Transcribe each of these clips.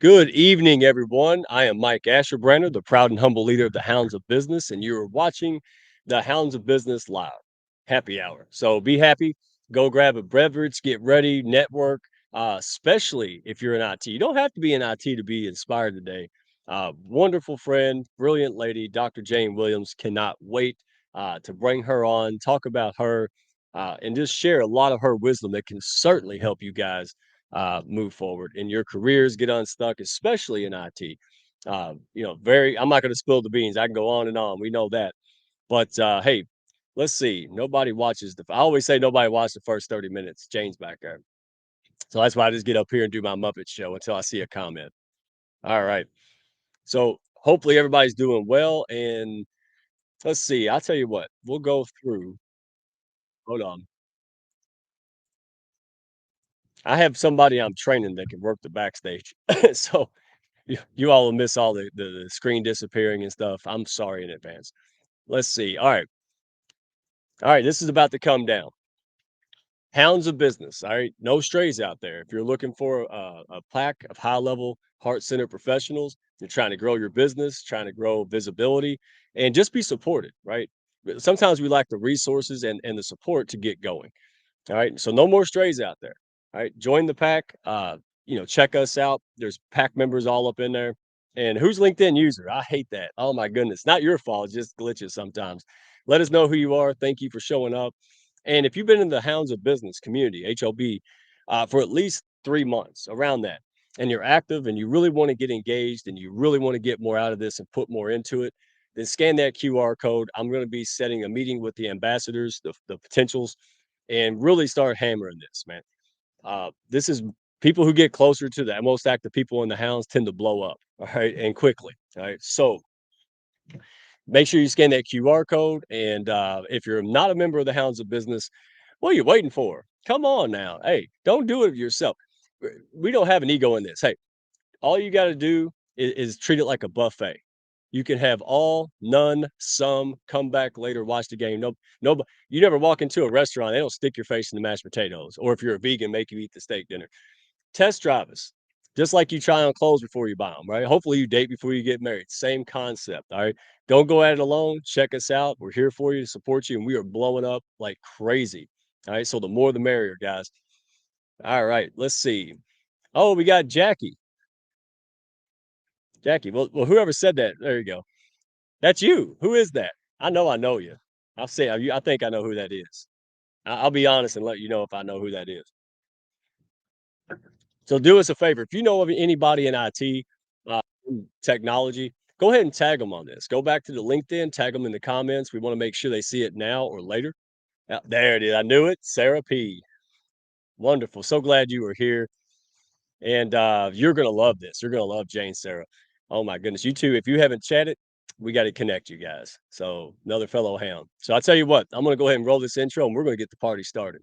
Good evening, everyone. I am Mike Asherbrenner, the proud and humble leader of the Hounds of Business, and you are watching the Hounds of Business Live Happy Hour. So be happy, go grab a beverage, get ready, network, especially if you're in IT. You don't have to be in IT to be inspired today. Wonderful friend, brilliant lady, Dr. Jane Williams. Cannot wait to bring her on, talk about her, and just share a lot of her wisdom that can certainly help you guys move forward in your careers, get unstuck, especially in IT. I'm not going to spill the beans. I can go on and on. We know that. But hey, let's see. I always say nobody watched the first 30 minutes. Jane's back there. So that's why I just get up here and do my Muppet show until I see a comment. All right. So hopefully everybody's doing well. And let's see. I'll tell you what, we'll go through. Hold on. I have somebody I'm training that can work the backstage. So you all will miss all the screen disappearing and stuff. I'm sorry in advance. Let's see. All right. All right. This is about to come down. Hounds of business. All right. No strays out there. If you're looking for a pack of high level, heart centered professionals, you're trying to grow your business, trying to grow visibility, and just be supported, right? But sometimes we lack the resources and the support to get going. All right. So no more strays out there. All right. Join the pack. Check us out. There's pack members all up in there. And who's LinkedIn user? I hate that. Oh my goodness. Not your fault. It just glitches sometimes. Let us know who you are. Thank you for showing up. And if you've been in the Hounds of Business community, HOB, for at least 3 months, around that, and you're active and you really want to get engaged and you really want to get more out of this and put more into it, then scan that QR code. I'm going to be setting a meeting with the ambassadors, the potentials, and really start hammering this, man. This is people who get closer to the most active people in the hounds tend to blow up, all right, and quickly. All right. So make sure you scan that QR code. And if you're not a member of the Hounds of Business, what are you waiting for? Come on now. Hey, don't do it yourself. We don't have an ego in this. Hey, all you got to do is treat it like a buffet. You can have all, none, some, come back later, watch the game. No, you never walk into a restaurant, they don't stick your face in the mashed potatoes. Or if you're a vegan, make you eat the steak dinner. Test drive us. Just like you try on clothes before you buy them, right? Hopefully you date before you get married. Same concept. All right. Don't go at it alone. Check us out. We're here for you to support you, and we are blowing up like crazy. All right. So the more the merrier, guys. All right. Let's see. Oh, we got Jackie. Jackie. Well, whoever said that, there you go. That's you. Who is that? I know you. I'll say I think I know who that is. I'll be honest and let you know if I know who that is. So do us a favor. If you know of anybody in IT, technology, go ahead and tag them on this. Go back to the LinkedIn, tag them in the comments. We want to make sure they see it now or later. There it is. I knew it. Sarah P. Wonderful. So glad you were here. And you're going to love this. You're going to love Jane, Sarah. Oh my goodness. You too. If you haven't chatted, we got to connect you guys. So another fellow hound. So I'll tell you what, I'm going to go ahead and roll this intro and we're going to get the party started.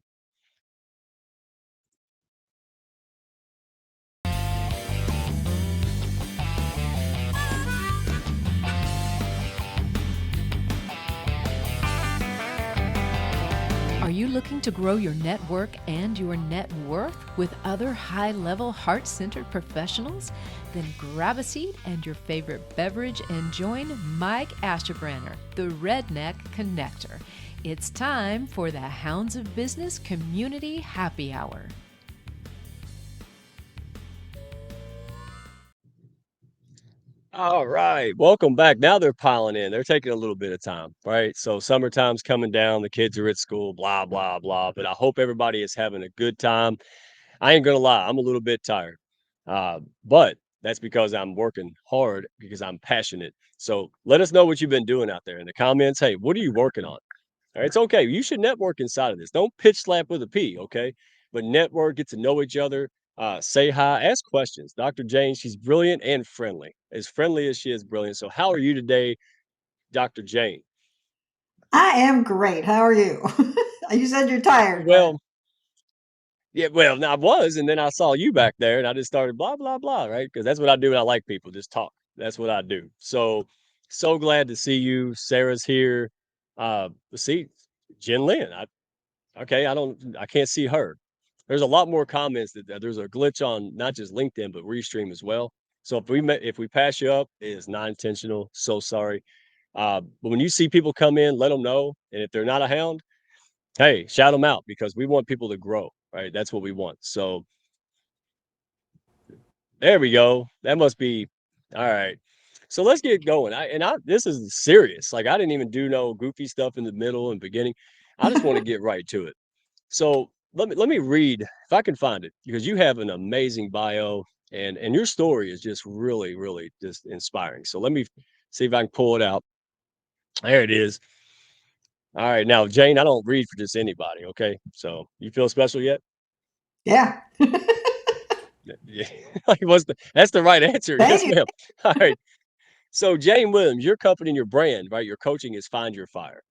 Are you looking to grow your network and your net worth with other high level, heart centered professionals? Then grab a seat and your favorite beverage and join Mike Asherbrenner, the Redneck Connector. It's time for the Hounds of Business Community Happy Hour. All right. Welcome back. Now they're piling in. They're taking a little bit of time, right? So summertime's coming down. The kids are at school, blah, blah, blah. But I hope everybody is having a good time. I ain't gonna lie, I'm a little bit tired. But that's because I'm working hard because I'm passionate. So let us know what you've been doing out there in the comments. Hey, what are you working on? All right, it's okay. You should network inside of this. Don't pitch slap with a P, okay? But network, get to know each other, say hi, ask questions. Dr. Jane, she's brilliant and friendly as she is brilliant. So, how are you today, Dr. Jane? I am great. How are you? You said you're tired, but Well, yeah, well, I was, and then I saw you back there, and I just started blah blah blah, right? Because that's what I do when I like people, just talk. That's what I do. So, so glad to see you. Sarah's here. Let's see, Jen Lynn. I can't see her. There's a lot more comments that there's a glitch on not just LinkedIn but Restream as well. So if we pass you up, it is not intentional. So sorry. But when you see people come in, let them know. And if they're not a hound, hey, shout them out because we want people to grow, right? That's what we want. So there we go. That must be all right. So let's get going. I this is serious. Like I didn't even do no goofy stuff in the middle and beginning. I just want to get right to it. So let me read if I can find it because you have an amazing bio and your story is just really just inspiring. So let me see if I can pull it out. There it is. All right, now Jane, I don't read for just anybody. Okay, so you feel special yet? Yeah. Yeah, like what's the? That's the right answer. Thank Yes, you. ma'am. All right. So Jane Williams, your company and your brand, right? Your coaching is find your fire.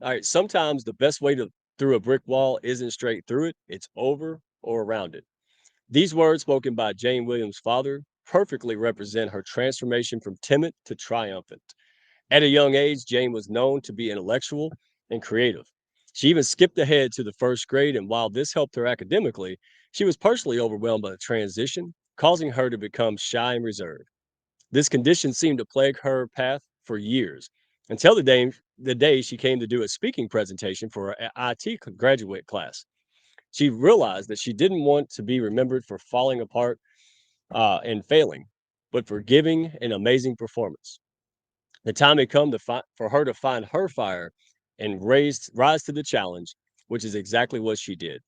All right. Sometimes the best way to through a brick wall isn't straight through it; it's over or around it. These words, spoken by Jane Williams' father, perfectly represent her transformation from timid to triumphant. At a young age, Jane was known to be intellectual and creative. She even skipped ahead to the first grade, and while this helped her academically, she was personally overwhelmed by the transition, causing her to become shy and reserved. This condition seemed to plague her path for years until the day she came to do a speaking presentation for her IT graduate class. She realized that she didn't want to be remembered for falling apart and failing, but for giving an amazing performance. The time had come for her to find her fire and rise to the challenge, which is exactly what she did.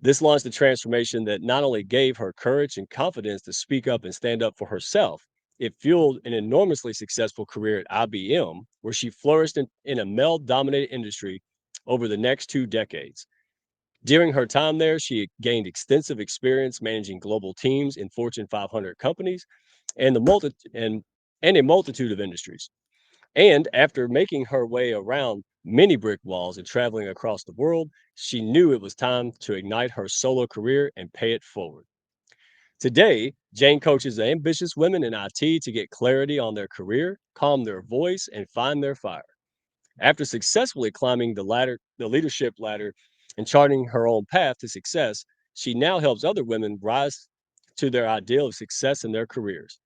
This launched a transformation that not only gave her courage and confidence to speak up and stand up for herself, it fueled an enormously successful career at IBM, where she flourished in a male dominated industry over the next 2 decades. During her time there, she gained extensive experience managing global teams in Fortune 500 companies and, and a multitude of industries. And after making her way around many brick walls and traveling across the world, she knew it was time to ignite her solo career and pay it forward. Today, Jane coaches ambitious women in IT to get clarity on their career, calm their voice, and find their fire. After successfully climbing the leadership ladder, and charting her own path to success, she now helps other women rise to their ideal of success in their careers.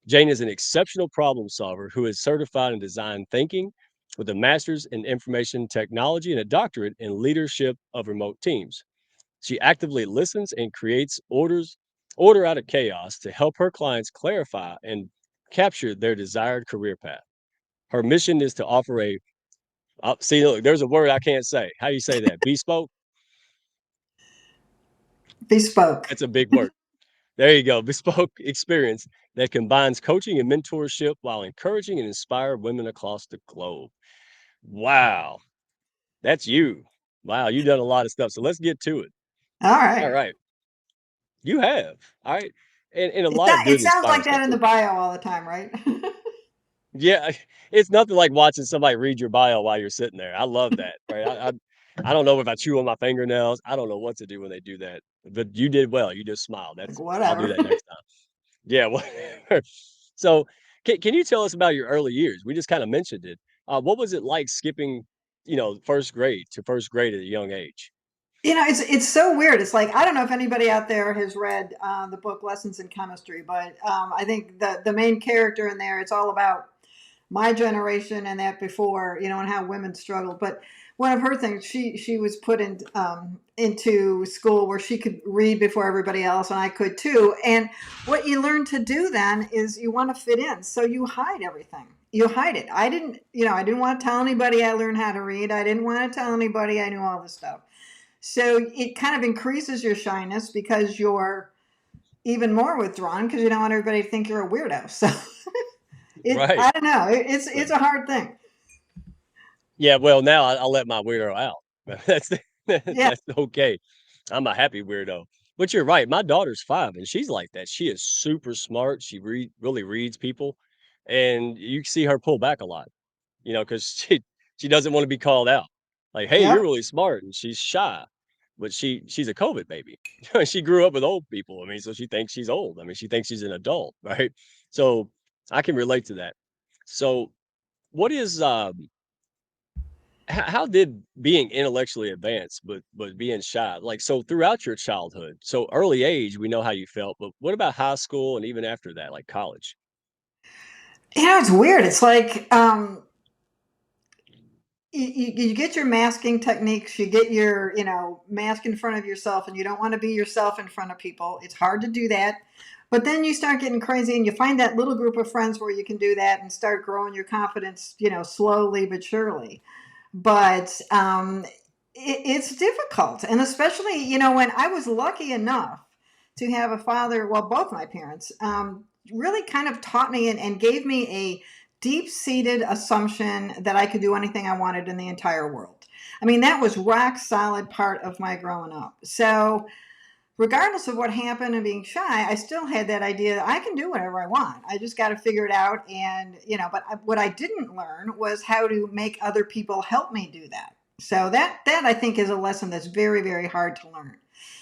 Jane is an exceptional problem solver who is certified in design thinking with a master's in information technology and a doctorate in leadership of remote teams. She actively listens and creates order out of chaos to help her clients clarify and capture their desired career path. Her mission is to offer a see, look, there's a word I can't say. How do you say that? Bespoke? Bespoke. That's a big word. There you go. Bespoke experience that combines coaching and mentorship while encouraging and inspire women across the globe. Wow. That's you. Wow. You've done a lot of stuff. So let's get to it. All All right. right. You have. All right. And a lot of It good sounds inspiring like stuff that in the too. bio all the time, right? Yeah. It's nothing like watching somebody read your bio while you're sitting there. I love that. Right. I don't know if I chew on my fingernails. I don't know what to do when they do that. But you did well. You just smiled. Like, I'll do whatever. that next time. Yeah, whatever. So, can you tell us about your early years? We just kinda mentioned it. What was it like skipping, 1st grade to 1st grade at a young age? It's so weird. It's like I don't know if anybody out there has read the book Lessons in Chemistry, but I think the main character in there, it's all about my generation and that before, and how women struggled. But one of her things, she was put into school where she could read before everybody else, and I could too. And what you learn to do then is you want to fit in, so you hide everything. You hide it. I didn't want to tell anybody I learned how to read. I didn't want to tell anybody I knew all this stuff. So it kind of increases your shyness because you're even more withdrawn because you don't want everybody to think you're a weirdo. So Right, I don't know. It's right. a hard thing. Yeah, well, now I'll let my weirdo out. That's Yeah. that's okay. I'm a happy weirdo. But you're right, my daughter's 5, and she's like that. She is super smart. She really reads people, and you see her pull back a lot. Because she doesn't wanna be called out. Like, "Hey, you're Yep. really smart," and she's shy, but she's a COVID baby. She grew up with old people, I mean, so she thinks she's old. I mean, she thinks she's an adult, right? So, I can relate to that. So, what is, how did being intellectually advanced, but being shy, like, so throughout your childhood, so early age, we know how you felt, but what about high school and even after that, like college? It's weird. It's like you get your masking techniques, you get your, mask in front of yourself, and you don't want to be yourself in front of people. It's hard to do that. But then you start getting crazy and you find that little group of friends where you can do that and start growing your confidence, slowly but surely. But it's difficult. And especially, when I was lucky enough to have a father, well, both my parents, really kind of taught me and gave me a deep seated assumption that I could do anything I wanted in the entire world. I mean, that was rock solid part of my growing up. So, regardless of what happened and being shy, I still had that idea that I can do whatever I want. I just got to figure it out. And, but what I didn't learn was how to make other people help me do that. So that I think is a lesson that's very, very hard to learn.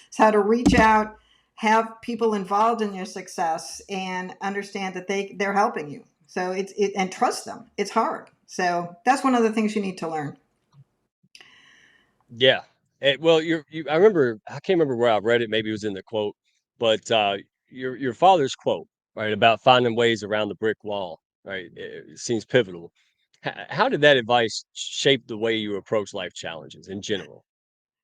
It's how to reach out, have people involved in your success, and understand that they're helping you. So and trust them. It's hard. So that's one of the things you need to learn. Yeah. Well, I remember, I can't remember where I read it, maybe it was in the quote, but, your father's quote, right, about finding ways around the brick wall, right, it seems pivotal. How did that advice shape the way you approach life challenges in general?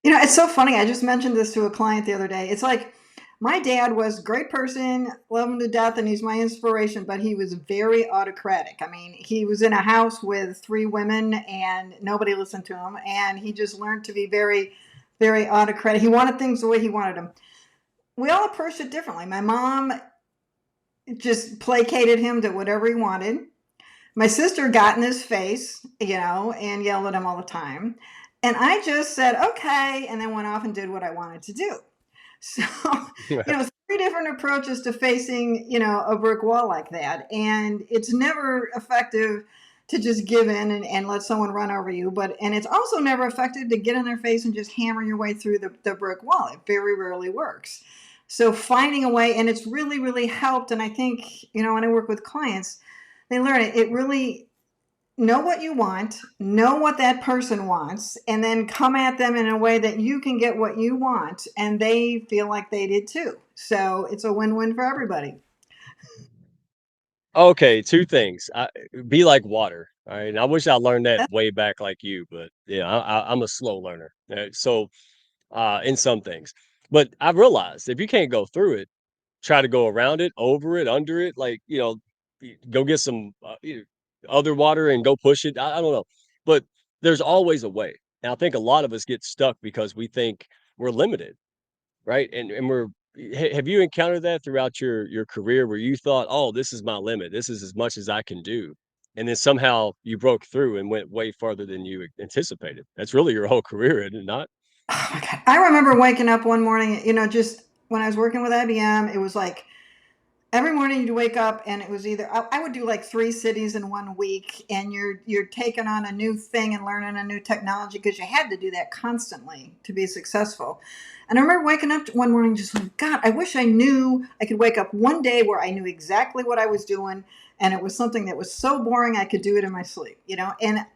It's so funny. I just mentioned this to a client the other day. It's like my dad was a great person, love him to death, and he's my inspiration, but he was very autocratic. I mean, he was in a house with three women and nobody listened to him. And he just learned to be very, very autocratic. He wanted things the way he wanted them. We all approached it differently. My mom just placated him to whatever he wanted. My sister got in his face, and yelled at him all the time. And I just said, okay, and then went off and did what I wanted to do. So, three different approaches to facing, a brick wall like that. And it's never effective to just give in and let someone run over you. And it's also never effective to get in their face and just hammer your way through the brick wall. It very rarely works. So finding a way, and it's really, really helped. And I think, when I work with clients, they learn it. It really know what you want, know what that person wants, and then come at them in a way that you can get what you want and they feel like they did too. So it's a win-win for everybody. Okay, 2 things. Be like water, alright? And I wish I learned that way back like you, but, yeah, I'm a slow learner, so, in some things. But I've realized if you can't go through it, try to go around it, over it, under it, like, go get some, other water and go push it. I don't know, but there's always a way. And I think a lot of us get stuck because we think we're limited, right? And have you encountered that throughout your career where you thought, "Oh, this is my limit. This is as much as I can do." And then somehow you broke through and went way farther than you anticipated. That's really your whole career, is it not? Oh my God. I remember waking up one morning, just when I was working with IBM, it was like every morning you'd wake up and it was either I would do like 3 cities in one week, and you're taking on a new thing and learning a new technology because you had to do that constantly to be successful. And I remember waking up one morning just like, God, I wish I knew I could wake up one day where I knew exactly what I was doing, and it was something that was so boring I could do it in my sleep, and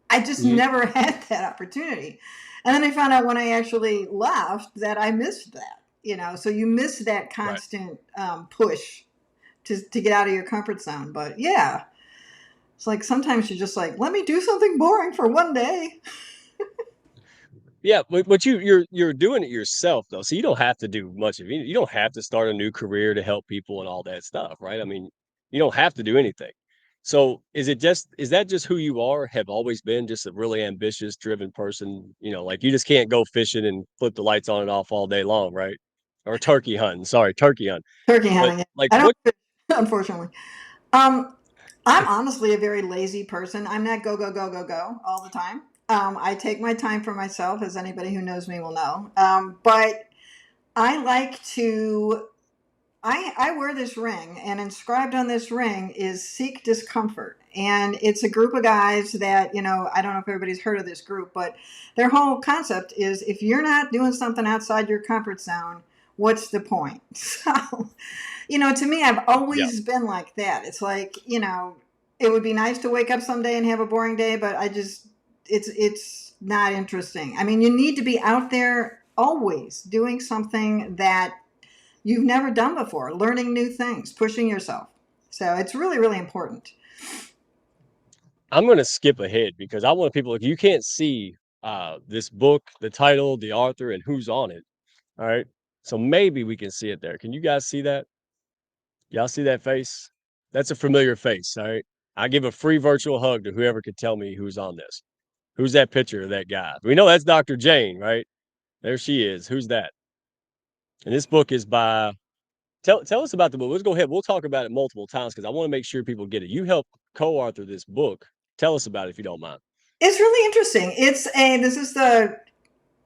I just Mhm. never had that opportunity. And then I found out when I actually left that I missed that, so you miss that Right. constant push to get out of your comfort zone. But yeah, it's like sometimes you're just like, let me do something boring for one day. Yeah, but you're doing it yourself though, so you don't have to do much of it. You don't have to start a new career to help people and all that stuff, right? I mean, you don't have to do anything. So is that just who you are? Have always been just a really ambitious, driven person? Like you just can't go fishing and flip the lights on and off all day long, right? Or turkey hunting. Sorry, turkey hunting. Turkey But hunting. like I don't, what? unfortunately. Um, I'm honestly a very lazy person. I'm not go, go, go, go, go all the time. I take my time for myself, as anybody who knows me will know. But I like to I wear this ring, and inscribed on this ring is seek discomfort. And it's a group of guys that, I don't know if everybody's heard of this group, but their whole concept is if you're not doing something outside your comfort zone, what's the point? So, to me, I've Yeah. always been like that. It's like, it would be nice to wake up someday and have a boring day, but it's not interesting. I mean, you need to be out there always doing something that you've never done before, learning new things, pushing yourself. So it's really, really important. I'm going to skip ahead because I want people, if you can't see this book, the title, the author, and who's on it. All right. So maybe we can see it there. Can you guys see that? Y'all see that face? That's a familiar face. All right. I give a free virtual hug to whoever could tell me who's on this. Who's that picture of that guy? We know that's Dr. Jane, right? There she is. Who's that? And this book is by, tell us about the book. Let's go ahead. We'll talk about it multiple times because I want to make sure people get it. You helped co-author this book. Tell us about it if you don't mind. It's really interesting. This is the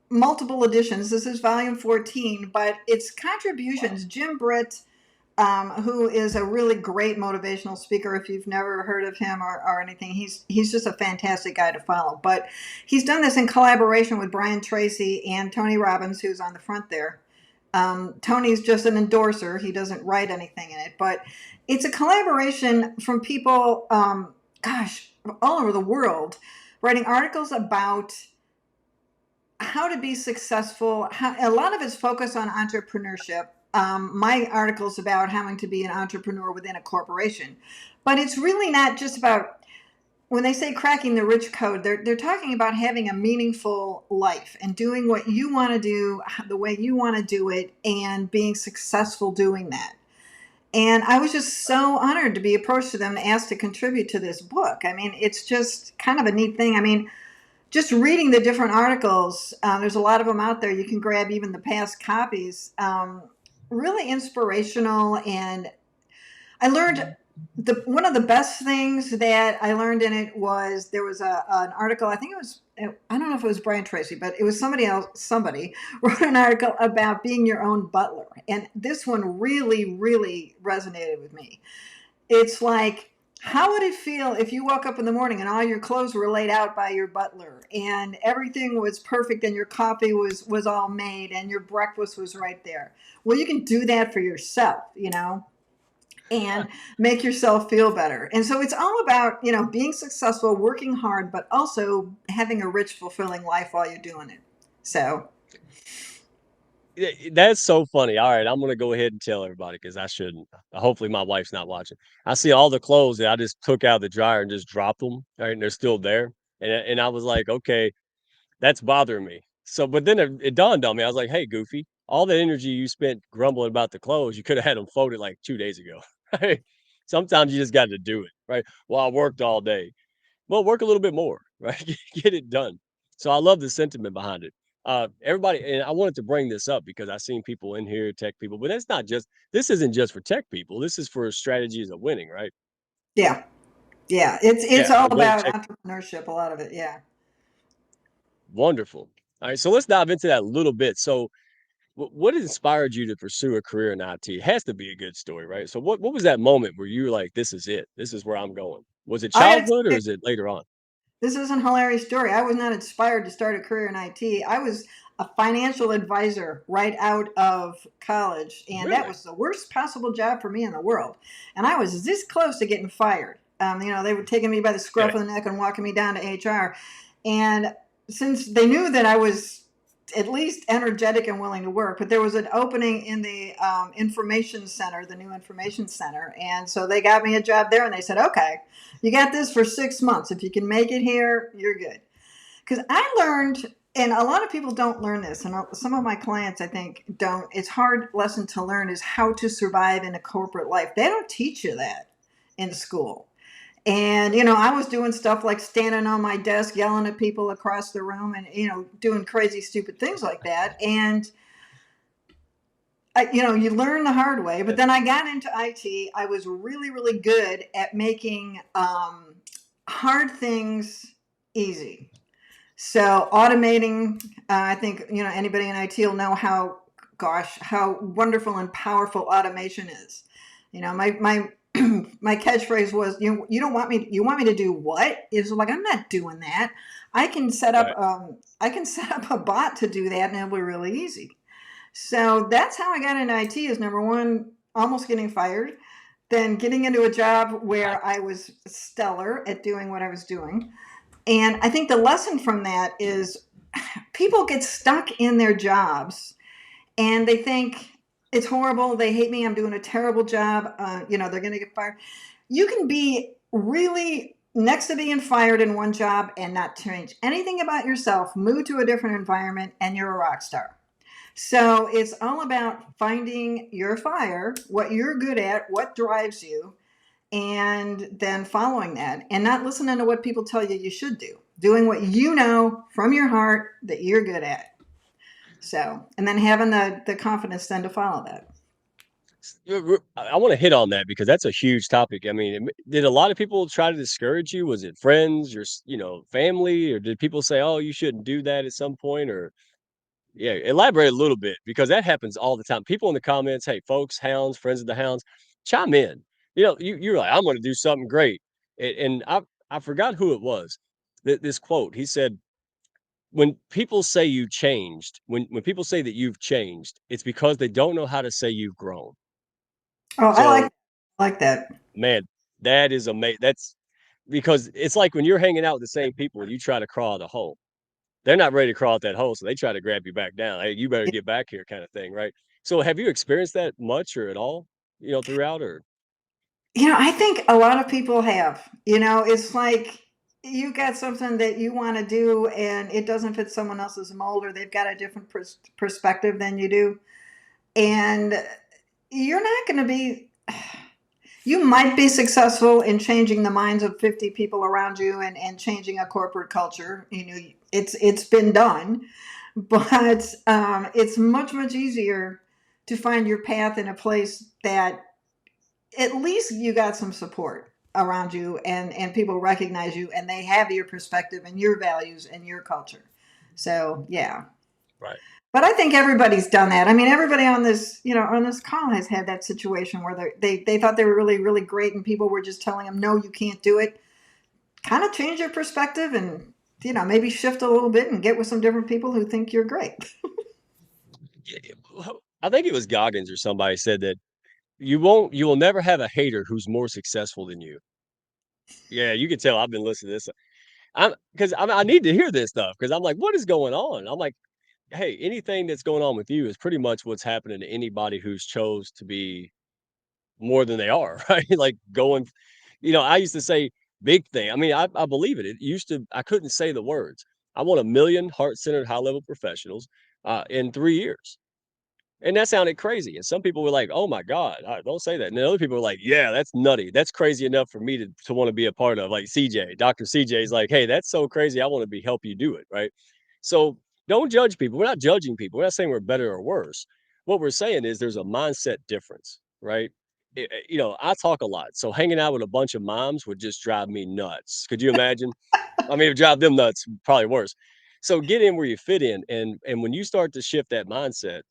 multiple editions. This is volume 14, but it's contributions. Jim Britt, who is a really great motivational speaker. If you've never heard of him or anything, he's just a fantastic guy to follow. But he's done this in collaboration with Brian Tracy and Tony Robbins, who's on the front there. Tony's just an endorser. He doesn't write anything in it, but it's a collaboration from people, all over the world, writing articles about how to be successful. A lot of it's focused on entrepreneurship. My article's about having to be an entrepreneur within a corporation, but it's really not just about, when they say cracking the rich code, they're talking about having a meaningful life and doing what you want to do the way you want to do it and being successful doing that. And I was just so honored to be approached to them and asked to contribute to this book. I mean, it's just kind of a neat thing. I mean, just reading the different articles, there's a lot of them out there. You can grab even the past copies. Really inspirational. And I learned one of the best things that I learned in it was there was an article, I don't know if it was Brian Tracy, but it was somebody wrote an article about being your own butler. And this one really, really resonated with me. It's like, how would it feel if you woke up in the morning and all your clothes were laid out by your butler and everything was perfect and your coffee was all made and your breakfast was right there? Well, you can do that for yourself, and make yourself feel better. And so it's all about, being successful, working hard, but also having a rich, fulfilling life while you're doing it. So That's so funny. All right, I'm gonna go ahead and tell everybody because I shouldn't. Hopefully, my wife's not watching. I see all the clothes that I just took out of the dryer and just dropped them, right, and they're still there. And I was like, okay, that's bothering me. So, but then it dawned on me. I was like, hey, Goofy, all the energy you spent grumbling about the clothes, you could have had them folded like 2 days ago. Right? Sometimes you just got to do it, right? Well, I worked all day. Well, work a little bit more, right? Get it done. So I love the sentiment behind it. Everybody, and I wanted to bring this up because I've seen people in here, tech people, but that's not just, this isn't just for tech people. This is for strategies of winning, right? yeah, yeah, it's Yeah. all So go about check. entrepreneurship, a lot of it. Yeah. Wonderful. All right. So let's dive into that a little bit. So, what inspired you to pursue a career in IT? It has to be a good story, right? So, what was that moment where you were like, "This is it. This is where I'm going." Was it I got childhood or is it later on? This is an hilarious story. I was not inspired to start a career in IT. I was a financial advisor right out of college, and that Really? was the worst possible job for me in the world. And I was this close to getting fired. They were taking me by the scruff Okay. of the neck and walking me down to HR. And since they knew that I was at least energetic and willing to work, but there was an opening in the information center, the new information center. And so they got me a job there and they said, okay, you got this for 6 months. If you can make it here, you're good. Because I learned, and a lot of people don't learn this, and some of my clients, I think, don't. It's a hard lesson to learn is how to survive in a corporate life. They don't teach you that in school. And, I was doing stuff like standing on my desk, yelling at people across the room and, doing crazy, stupid things like that. And, you learn the hard way. But Yeah. then I got into IT. I was really, really good at making hard things easy. So automating, I think, anybody in IT will know how wonderful and powerful automation is. My my catchphrase was, you don't want me, you want me to do what? It's like, I'm not doing that. I can set up, Right. a bot to do that and it'll be really easy. So that's how I got into IT is number one, almost getting fired, then getting into a job where I was stellar at doing what I was doing. And I think the lesson from that is people get stuck in their jobs and they think it's horrible. They hate me. I'm doing a terrible job. They're going to get fired. You can be really next to being fired in one job and not change anything about yourself, move to a different environment, and you're a rock star. So it's all about finding your fire, what you're good at, what drives you, and then following that and not listening to what people tell you you should do. Doing what you know from your heart that you're good at. So, and then having the confidence then to follow that. I want to hit on that because that's a huge topic. I mean, did a lot of people try to discourage you? Was it friends, family, or did people say, "Oh, you shouldn't do that" at some point? Or yeah, elaborate a little bit because that happens all the time. People in the comments, "Hey, folks, hounds, friends of the hounds, chime in." You're like, "I'm going to do something great," and I forgot who it was. This quote. He said, "When people say you changed, when people say that you've changed, it's because they don't know how to say you've grown." Oh, So like that. man, that is amazing. That's because it's like when you're hanging out with the same people and you try to crawl out a hole. They're not ready to crawl out that hole, so they try to grab you back down. "Hey, you better get back here," kind of thing, right? So have you experienced that much or at all, throughout or I think a lot of people have. It's like you got something that you want to do and it doesn't fit someone else's mold or they've got a different perspective than you do. And you're not going to be, you might be successful in changing the minds of 50 people around you and changing a corporate culture. It's been done, but it's much, much easier to find your path in a place that at least you got some support around you and people recognize you and they have your perspective and your values and your culture. So yeah, right? but I think everybody's done that. I mean, everybody on this call has had that situation where they thought they were really, really great and people were just telling them, no, you can't do it. Kind of change your perspective and, maybe shift a little bit and get with some different people who think you're great. Well, I think it was Goggins or somebody said that you will never have a hater who's more successful than you. Yeah, you can tell I've been listening to this. I need to hear this stuff because I'm like, "What is going on?" I'm like, "Hey, anything that's going on with you is pretty much what's happening to anybody who's chose to be more than they are," right? Like, I used to say big thing. I mean, I believe it. I couldn't say the words. I want 1,000,000 heart-centered, high-level professionals, in 3 years. And that sounded crazy, and some people were like, "Oh my god, don't say that." And then other people were like, "Yeah, that's nutty. That's crazy enough for me to wanna be a part of." Like CJ, Doctor CJ is like, "Hey, that's so crazy, I wanna be help you do it," right? So, don't judge people. We're not judging people. We're not saying we're better or worse. What we're saying is there's a mindset difference, right? I talk a lot, so hanging out with a bunch of moms would just drive me nuts. Could you imagine? I mean, it would drive them nuts, probably worse. So get in where you fit in, and when you start to shift that mindset,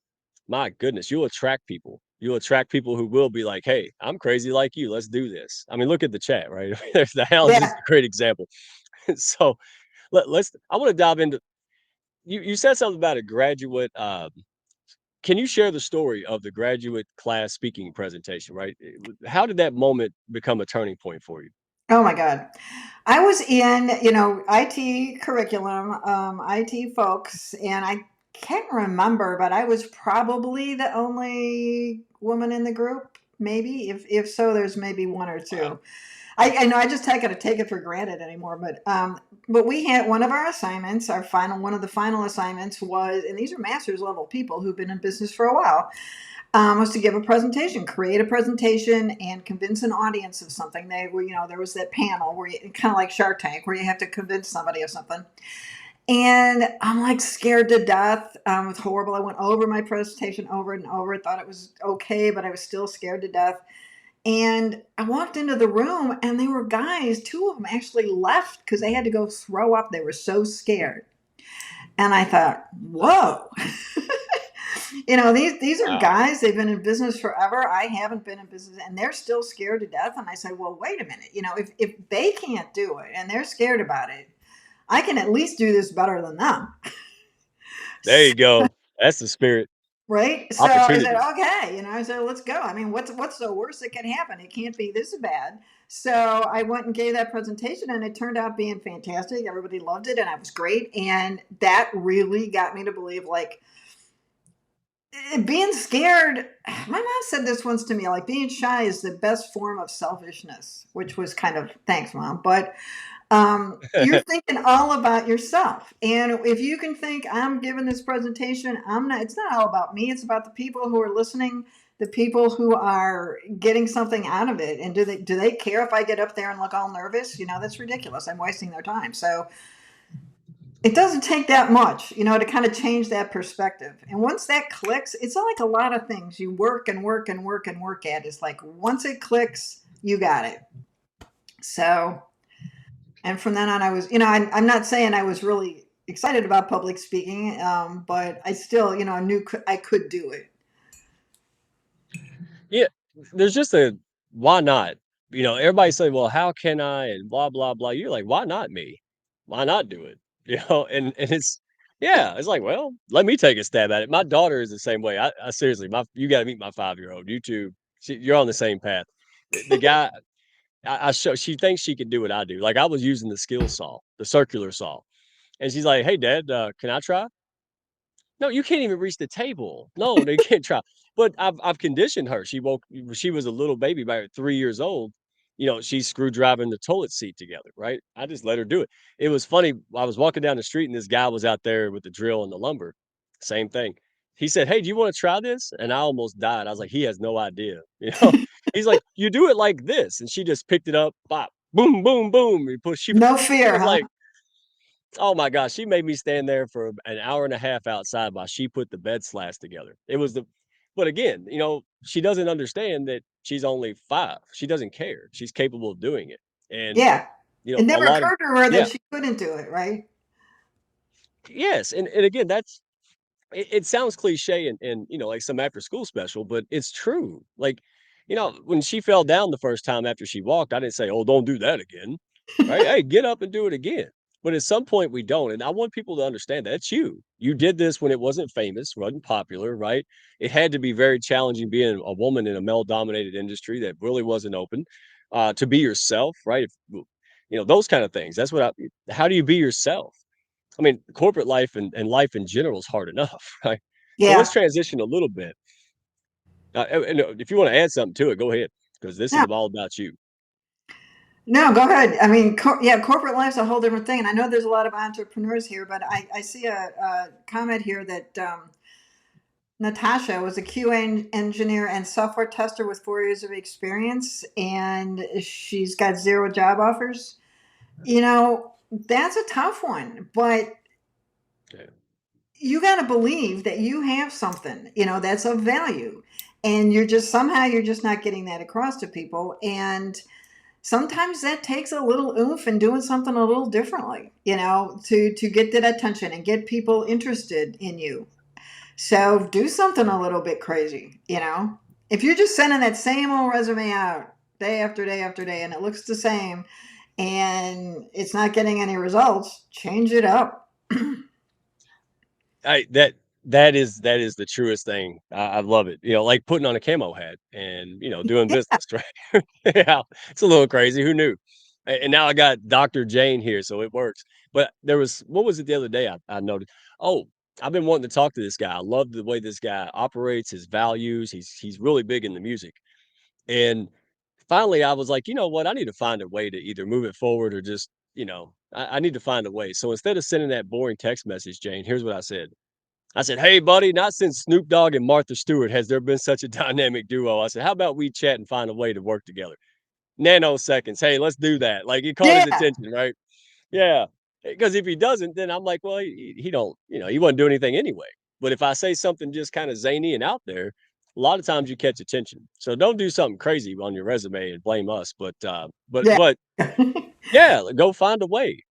my goodness, you'll attract people. You'll attract people who will be like, "Hey, I'm crazy like you. Let's do this." I mean, look at the chat, right? There's the hound's just Yeah. a great example. So I want to dive into you said something about a graduate. Can you share the story of the graduate class speaking presentation, right? How did that moment become a turning point for you? Oh my God. I was in, IT curriculum, IT folks, and I can't remember, but I was probably the only woman in the group. Maybe if so, there's maybe one or Wow. two. I know I just take it to take it for granted anymore, but we had one of our assignments, one of the final assignments was, and these are master's level people who've been in business for a while, was to give a presentation, create a presentation, and convince an audience of something. They were, there was that panel where you kind of like Shark Tank, where you have to convince somebody of something. And I'm like scared to death. It was horrible. I went over my presentation over and over. Thought it was okay, but I was still scared to death. And I walked into the room, and they were guys. Two of them actually left because they had to go throw up. They were so scared. And I thought, whoa. These are Wow. guys, they've been in business forever. I haven't been in business and they're still scared to death. And I said, well, wait a minute. If they can't do it and they're scared about it, I can at least do this better than them. There you go. That's the spirit. Right. So I said, Opportunity. okay, I said, let's go. I mean, what's the worst that can happen? It can't be this bad. So I went and gave that presentation, and it turned out being fantastic. Everybody loved it, and it was great. And that really got me to believe, like, being scared. My mom said this once to me, like, being shy is the best form of selfishness, which was kind of, thanks, mom. But you're thinking all about yourself. And if you can think, I'm giving this presentation, I'm not, it's not all about me. It's about the people who are listening, the people who are getting something out of it. And do they care if I get up there and look all nervous? That's ridiculous. I'm wasting their time. So it doesn't take that much, to kind of change that perspective. And once that clicks, it's like a lot of things you work and work and work and work at. It's like once it clicks, you got it. So, and from then on, I was, I'm not saying I was really excited about public speaking, but I still, knew I could do it. Yeah, there's just a why not? Everybody say, "Well, how can I?" and blah blah blah. You're like, "Why not me? Why not do it?" And it's yeah, it's like, well, let me take a stab at it. My daughter is the same way. I seriously, my you got to meet my 5-year-old. You two, you're on the same path. The guy, I show, she thinks she can do what I do. Like I was using the skill saw, the circular saw, and she's like, "Hey, Dad, can I try?" No, you can't even reach the table. No, they can't try. But I've conditioned her. She was a little baby, about 3 years old. She's screwdriving the toilet seat together, right? I just let her do it. It was funny. I was walking down the street and this guy was out there with the drill and the lumber. Same thing. He said, "Hey, do you want to try this?" And I almost died. I was like, he has no idea. He's like, "You do it like this." And she just picked it up, bop, boom, boom, boom. No It fear, was huh? like, oh my gosh, she made me stand there for an hour and a half outside while she put the bed slats together. But again, she doesn't understand that she's only 5. She doesn't care. She's capable of doing it. And, Yeah. It a never lot of, occurred to her that yeah, she couldn't do it, right? yes. And again, it sounds cliche and like some after school special, but it's true. Like, when she fell down the first time after she walked, I didn't say, "Oh, don't do that again." Right? Hey, get up and do it again. But at some point we don't. And I want people to understand that it's you. You did this when it wasn't famous, wasn't popular, right? It had to be very challenging being a woman in a male dominated industry that really wasn't open to be yourself, right? Those kind of things. How do you be yourself? I mean, corporate life and life in general is hard enough, right? So let's Yeah. transition a little bit. And if you want to add something to it, go ahead, because this is No, all about you. no, go ahead. I mean, yeah, corporate life's a whole different thing. And I know there's a lot of entrepreneurs here, but I see a comment here that Natasha was a QA engineer and software tester with 4 years of experience, and she's got zero job offers. That's a tough one, but Okay. you got to believe that you have something, that's of value. And you're just not getting that across to people. And sometimes that takes a little oomph and doing something a little differently, to get that attention and get people interested in you. So do something a little bit crazy. If you're just sending that same old resume out day after day after day and it looks the same and it's not getting any results, change it up. I that is the truest thing. I love it. Like putting on a camo hat and doing business, right? Yeah, it's a little crazy. Who knew? And now I got Dr. Jane here, so it works. But what was it the other day? I noticed. Oh, I've been wanting to talk to this guy. I love the way this guy operates, his values. He's really big in the music. And finally, I was like, you know what? I need to find a way to either move it forward or just, I need to find a way. So instead of sending that boring text message, Jane, here's what I said. I said, "Hey, buddy, not since Snoop Dogg and Martha Stewart has there been such a dynamic duo." I said, "How about we chat and find a way to work together?" Nanoseconds. Hey, let's do that. Like it caught his Yeah. attention, right? Yeah. Because if he doesn't, then I'm like, well, he don't, he wouldn't do anything anyway. But if I say something just kind of zany and out there, a lot of times you catch attention. So don't do something crazy on your resume and blame us. Yeah. But yeah, go find a way.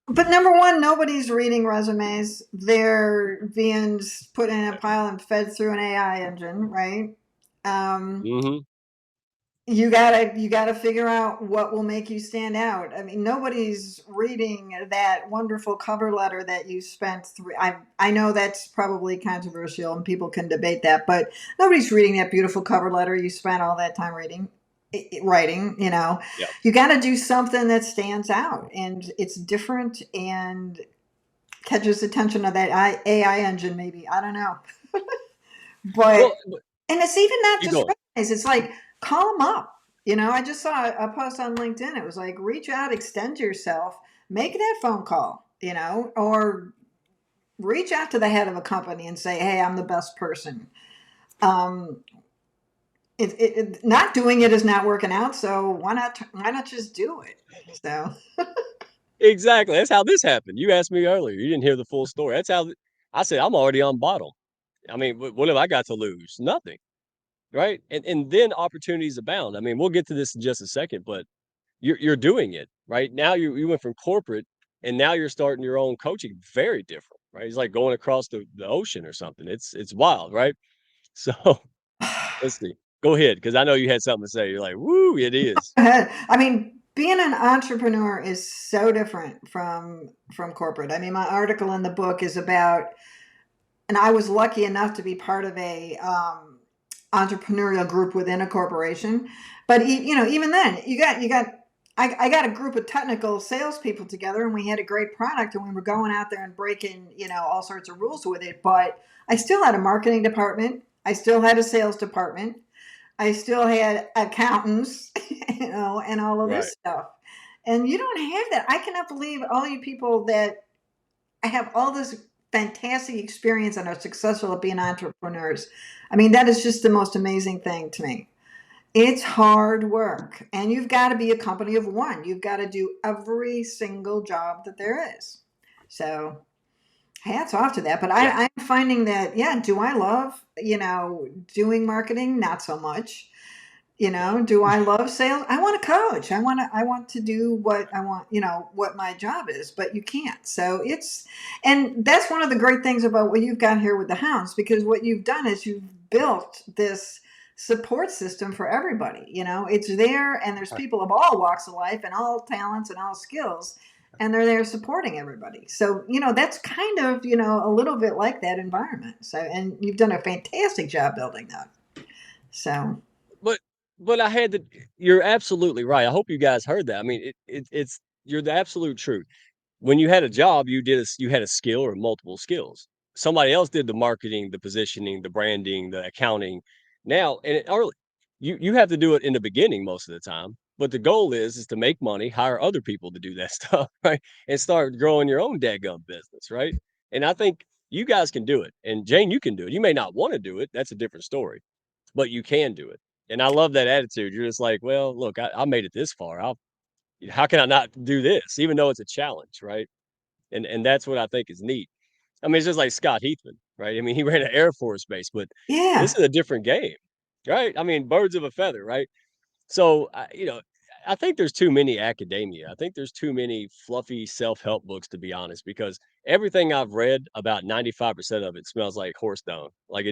But number one, nobody's reading resumes. They're being put in a pile and fed through an AI engine, right? Um, Hmm. you gotta figure out what will make you stand out. I mean, nobody's reading that wonderful cover letter that you spent three. I know that's probably controversial and people can debate that, but nobody's reading that beautiful cover letter you spent all that time reading, writing. Yeah. You got to do something that stands out and it's different and catches attention of that AI engine. Maybe I don't know, but Well, and it's even not you just go. resumes. It's like call them up. I just saw a post on LinkedIn. It was like reach out, extend yourself, make that phone call, or reach out to the head of a company and say, "Hey, I'm the best person." Um, not doing it is not working out, so why not just do it? So Exactly. That's how this happened. You asked me earlier. You didn't hear the full story. That's how I said I'm already on bottom. I mean, what have I got to lose? Nothing, right? And then opportunities abound. I mean, we'll get to this in just a second, but you're doing it right now. You went from corporate, and now you're starting your own coaching. Very different, right? It's like going across the ocean or something. It's wild, right? So let's see. Go ahead, because I know you had something to say. You're like, woo, it is. I mean, being an entrepreneur is so different from corporate. I mean, my article in the book is about, and I was lucky enough to be part of a entrepreneurial group within a corporation. But even then, I got a group of technical salespeople together, and we had a great product, and we were going out there and breaking all sorts of rules with it. But I still had a marketing department. I still had a sales department. I still had accountants, and all of Right. this stuff. And you don't have that. I cannot believe all you people that have all this fantastic experience and are successful at being entrepreneurs. I mean, that is just the most amazing thing to me. It's hard work, and you've got to be a company of one. You've got to do every single job that there is. So, hats off to that. But Yeah. I'm finding that, yeah, do I love, doing marketing? Not so much. No. Do I love sales? I want to coach. I want to do what I want, what my job is, but you can't. So and that's one of the great things about what you've got here with the hounds, because what you've done is you've built this support system for everybody. It's there, and there's Right. people of all walks of life and all talents and all skills, and they're there supporting everybody. So, that's kind of, a little bit like that environment. So, and you've done a fantastic job building that. So, But I had to you're absolutely right. I hope you guys heard that. I mean, it's you're the absolute truth. When you had a job, you had a skill or multiple skills. Somebody else did the marketing, the positioning, the branding, the accounting. Now, and early, you have to do it in the beginning most of the time. But the goal is to make money, hire other people to do that stuff, right? And start growing your own dadgum business, right? And I think you guys can do it. And Jane, you can do it. You may not want to do it. That's a different story, but you can do it. And I love that attitude. You're just like, well, look, I made it this far. How can I not do this, even though it's a challenge, right? And that's what I think is neat. I mean, it's just like Scott Heathman, right? I mean, he ran an Air Force base, but this yeah. is a different game, right? I mean, birds of a feather, right? So, I think there's too many academia. I think there's too many fluffy self-help books, to be honest, because everything I've read, about 95% of it smells like horse dung. Like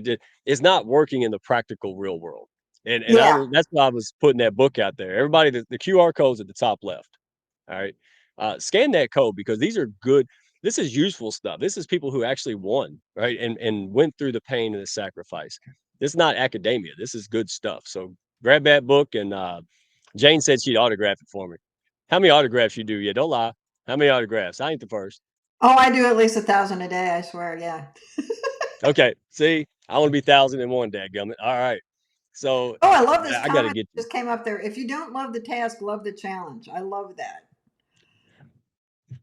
it's not working in the practical real world. Yeah. That's why I was putting that book out there. Everybody, the QR code's at the top left. All right. Scan that code because these are good. This is useful stuff. This is people who actually won, right? And went through the pain and the sacrifice. This is not academia. This is good stuff. So grab that book and Jane said she'd autograph it for me. How many autographs you do? Yeah, don't lie. How many autographs? I ain't the first. Oh, I do at least 1,000 a day. I swear. Yeah. Okay. See, I want to be 1,001, dadgummit. All right. So Oh, I love this I got to comment get that you. just came up there. If you don't love the task, love the challenge. I love that.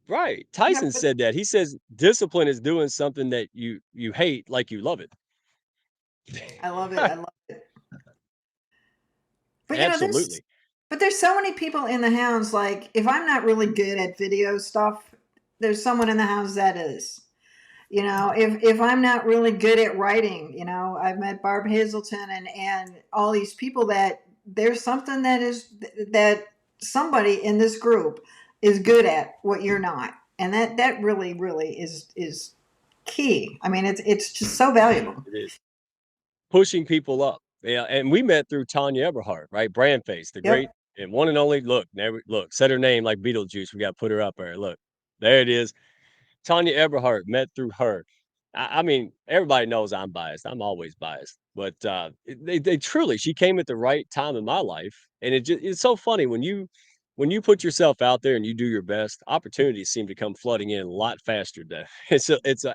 Right. Yeah, Tyson but said that. He says discipline is doing something that you hate like you love it. I love it. I love it. But Absolutely. there's so many people in the house. Like, if I'm not really good at video stuff, there's someone in the house that is. If I'm not really good at writing, I've met Barb Hazelton and all these people that there's something that somebody in this group is good at what you're not. And that really, really is key. I mean, it's just so valuable. It is. Pushing people up. Yeah, and we met through Tanya Eberhart, right? Brand Face, the great Yep. and one and only. Look, never look. Said her name like Beetlejuice. We got to put her up there. Look, there it is. Tanya Eberhart, met through her. I mean, everybody knows I'm biased. I'm always biased, but they truly, she came at the right time in my life, and it's so funny when you put yourself out there and you do your best, opportunities seem to come flooding in a lot faster. Than,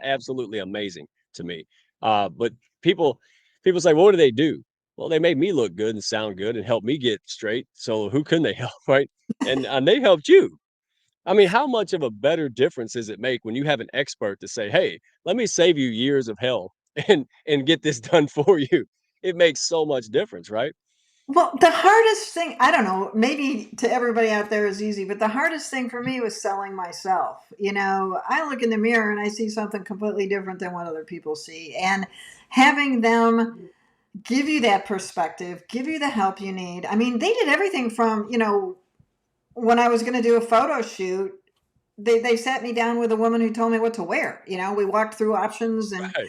absolutely amazing to me. But people people say, well, what do they do? Well, they made me look good and sound good and help me get straight. So who can they help, right? And they helped you. I mean, how much of a better difference does it make when you have an expert to say, "Hey, let me save you years of hell and get this done for you." It makes so much difference, right? Well, the hardest thing, I don't know, maybe to everybody out there is easy, but the hardest thing for me was selling myself. You know, I look in the mirror and I see something completely different than what other people see. And having them give you that perspective, give you the help you need. I mean, they did everything from, when I was going to do a photo shoot, they sat me down with a woman who told me what to wear. We walked through options and Right.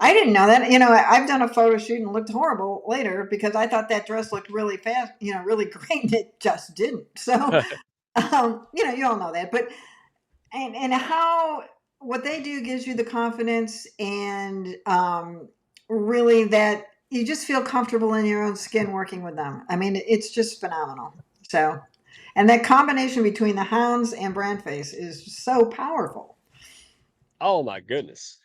I didn't know that. I've done a photo shoot and looked horrible later because I thought that dress looked really fast, really great. And it just didn't. So, you all know that. But and how what they do gives you the confidence and really that you just feel comfortable in your own skin working with them. I mean, it's just phenomenal. So, and that combination between the hounds and brand face is so powerful. Oh my goodness.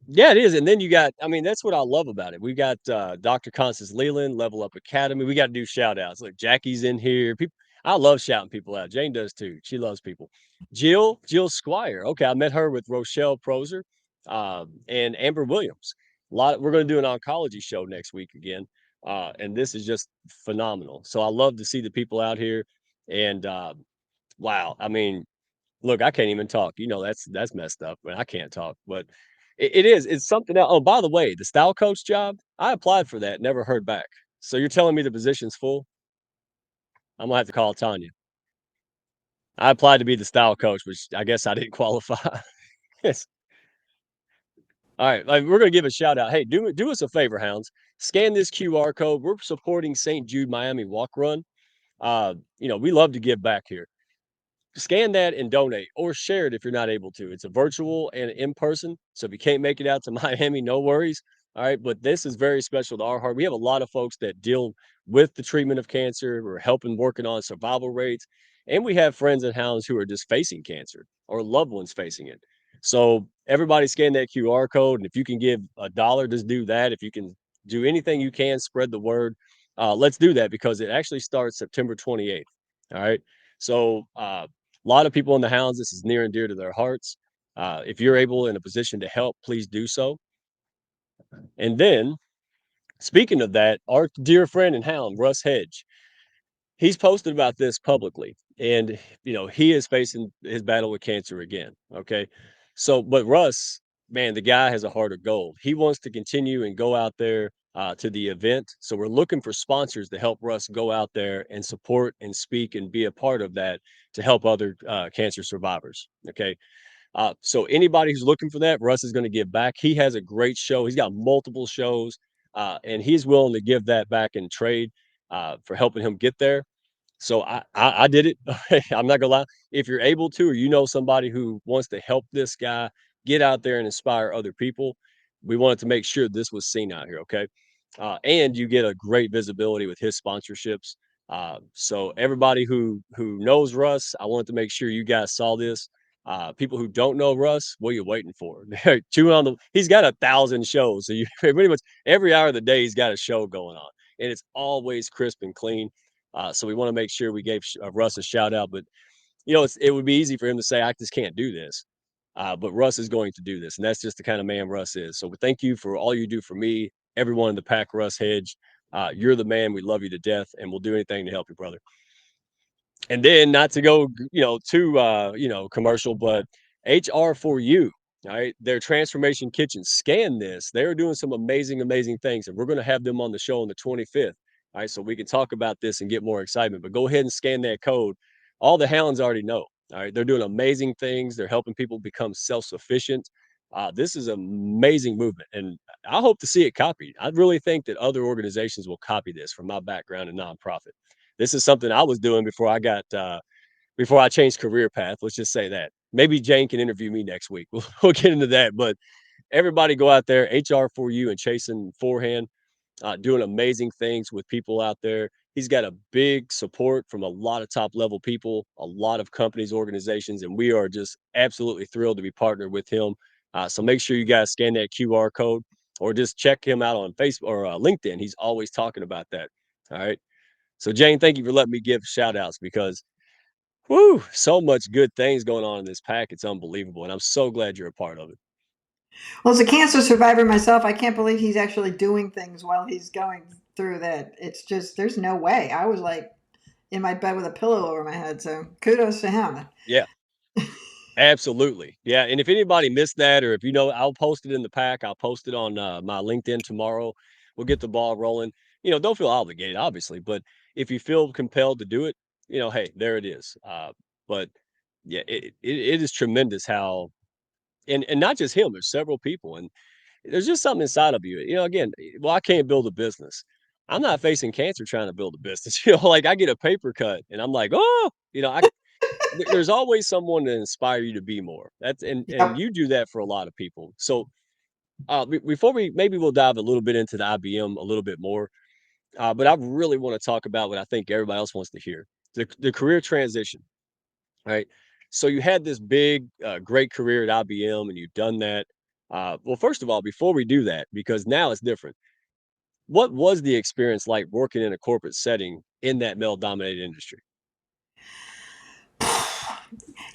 Yeah, it is, and then you got I mean, that's what I love about it. We got, Dr. Constance Leland, Level Up Academy. We gotta do shout outs. Look, Jackie's in here. People I love shouting people out. Jane does too. She loves people. Jill Squire. Okay, I met her with Rochelle Proser, and Amber Williams. We're gonna do an oncology show next week again, and this is just phenomenal. So I love to see the people out here, and, wow, I mean, look, I can't even talk. That's messed up, but I can't talk. But it is. It's something else. Oh, by the way, the style coach job, I applied for that, never heard back. So you're telling me the position's full? I'm gonna have to call Tanya. I applied to be the style coach, which I guess I didn't qualify. Yes. All right, like we're gonna give a shout out. Hey, do us a favor, hounds. Scan this QR code. We're supporting St. Jude Miami Walk Run. We love to give back here. Scan that and donate or share it if you're not able to. It's a virtual and in person. So if you can't make it out to Miami, no worries. All right. But this is very special to our heart. We have a lot of folks that deal with the treatment of cancer. We're helping working on survival rates. And we have friends and hounds who are just facing cancer or loved ones facing it. So everybody scan that QR code. And if you can give $1, just do that. If you can do anything you can, spread the word. Let's do that because it actually starts September 28th. All right. So a lot of people in the hounds, this is near and dear to their hearts. If you're able in a position to help, please do so. And then, speaking of that, our dear friend and hound, Russ Hedge, he's posted about this publicly. And, he is facing his battle with cancer again. Okay. So, but Russ, man, the guy has a heart of gold. He wants to continue and go out there to the event. So, we're looking for sponsors to help Russ go out there and support and speak and be a part of that to help other cancer survivors. Okay. So anybody who's looking for that, Russ is going to give back. He has a great show. He's got multiple shows, and he's willing to give that back in trade for helping him get there. So I did it. I'm not gonna lie. If you're able to, or somebody who wants to help this guy get out there and inspire other people, we wanted to make sure this was seen out here. Okay, and you get a great visibility with his sponsorships. So everybody who knows Russ, I wanted to make sure you guys saw this. People who don't know Russ, what are you waiting for? Chewing on the. He's got 1,000 shows, so you pretty much every hour of the day he's got a show going on, and it's always crisp and clean. So we want to make sure we gave Russ a shout out. But it would be easy for him to say, "I just can't do this," but Russ is going to do this, and that's just the kind of man Russ is. So thank you for all you do for me, everyone in the pack, Russ Hedge. You're the man. We love you to death, and we'll do anything to help you, brother. And then not to go, too, commercial, but HR for you. All right, their transformation kitchen. Scan this. They're doing some amazing, amazing things, and we're going to have them on the show on the 25th. All right, so we can talk about this and get more excitement. But go ahead and scan that code. All the hounds already know. All right, they're doing amazing things. They're helping people become self-sufficient. This is an amazing movement, and I hope to see it copied. I really think that other organizations will copy this from my background in nonprofit. This is something I was doing before I changed career path. Let's just say that. Maybe Jane can interview me next week. We'll get into that. But everybody go out there, HR for you and Chasen Forehand, doing amazing things with people out there. He's got a big support from a lot of top level people, a lot of companies, organizations, and we are just absolutely thrilled to be partnered with him. So make sure you guys scan that QR code or just check him out on Facebook or LinkedIn. He's always talking about that. All right. So Jane, thank you for letting me give shout outs because whoo, so much good things going on in this pack. It's unbelievable. And I'm so glad you're a part of it. Well, as a cancer survivor myself, I can't believe he's actually doing things while he's going through that. It's just, there's no way. I was like in my bed with a pillow over my head. So kudos to him. Yeah. Absolutely. Yeah, and if anybody missed that or if you know, I'll post it in the pack. I'll post it on, my LinkedIn tomorrow. We'll get the ball rolling. Don't feel obligated, obviously, but if you feel compelled to do it, hey, there it is. But yeah, it is tremendous how and not just him, there's several people, and there's just something inside of you. Again, well, I can't build a business. I'm not facing cancer trying to build a business. Like I get a paper cut and I'm like, "Oh," there's always someone to inspire you to be more. That's and Yep. you do that for a lot of people. So, before we maybe we'll dive a little bit into the IBM a little bit more, but I really want to talk about what I think everybody else wants to hear: the career transition. Right. So you had this big, great career at IBM, and you've done that. Well, first of all, before we do that, because now it's different. What was the experience like working in a corporate setting in that male-dominated industry?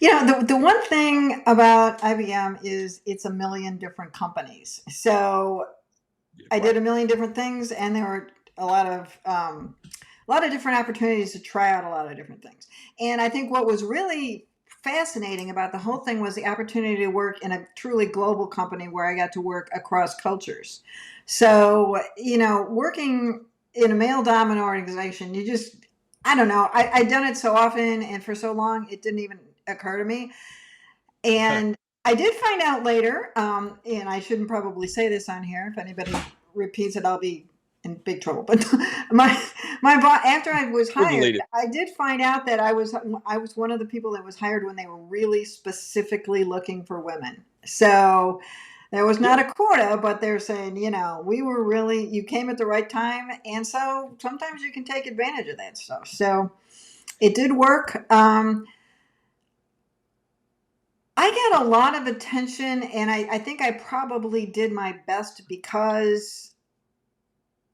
The one thing about IBM is it's a million different companies. So Yeah, I did right. a million different things, and there were a lot of different opportunities to try out a lot of different things. And I think what was really fascinating about the whole thing was the opportunity to work in a truly global company where I got to work across cultures. So, working in a male dominant organization, I don't know, I'd done it so often and for so long, it didn't even occur to me. And I did find out later, and I shouldn't probably say this on here. If anybody repeats it, I'll be in big trouble. But my my boss, after I was We'll hired, delete it. I did find out that I was one of the people that was hired when they were really specifically looking for women. So there was not Good. a quota, but they're saying, we were really, you came at the right time, and so sometimes you can take advantage of that stuff. So it did work. I got a lot of attention, and I think I probably did my best because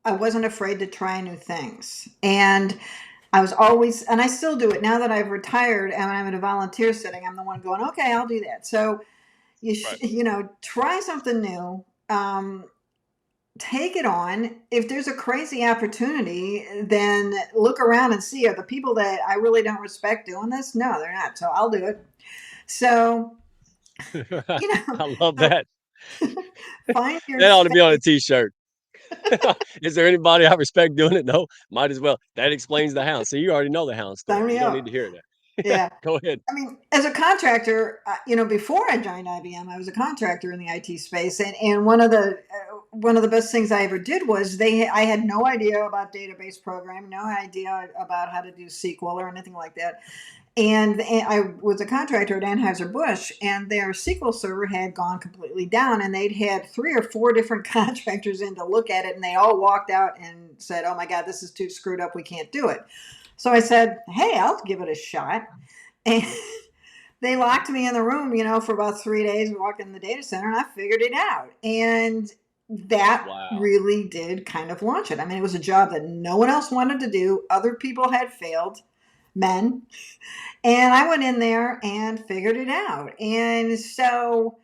I wasn't afraid to try new things. And I was always, and I still do it now that I've retired and I'm in a volunteer setting. I'm the one going, okay, I'll do that. So Right. try something new. Take it on. If there's a crazy opportunity, then look around and see, are the people that I really don't respect doing this? No, they're not. So I'll do it. So, you know, I love so that. find your That ought to be on a space. t-shirt. Is there anybody I respect doing it? No, might as well. That explains the hound. So you already know the hound Sign story. me You don't need up. to hear that. Yeah. Go ahead. I mean, as a contractor, before I joined IBM, I was a contractor in the IT space, and one of the best things I ever did was I had no idea about database programming, no idea about how to do SQL or anything like that. And I was a contractor at Anheuser-Busch, and their SQL server had gone completely down, and they'd had 3 or 4 different contractors in to look at it, and they all walked out and said, "Oh my God, this is too screwed up. We can't do it." So I said, "Hey, I'll give it a shot." And they locked me in the room, for about 3 days. We walked in the data center and I figured it out. And that Wow. really did kind of launch it. I mean, it was a job that no one else wanted to do. Other people had failed, men. And I went in there and figured it out. And so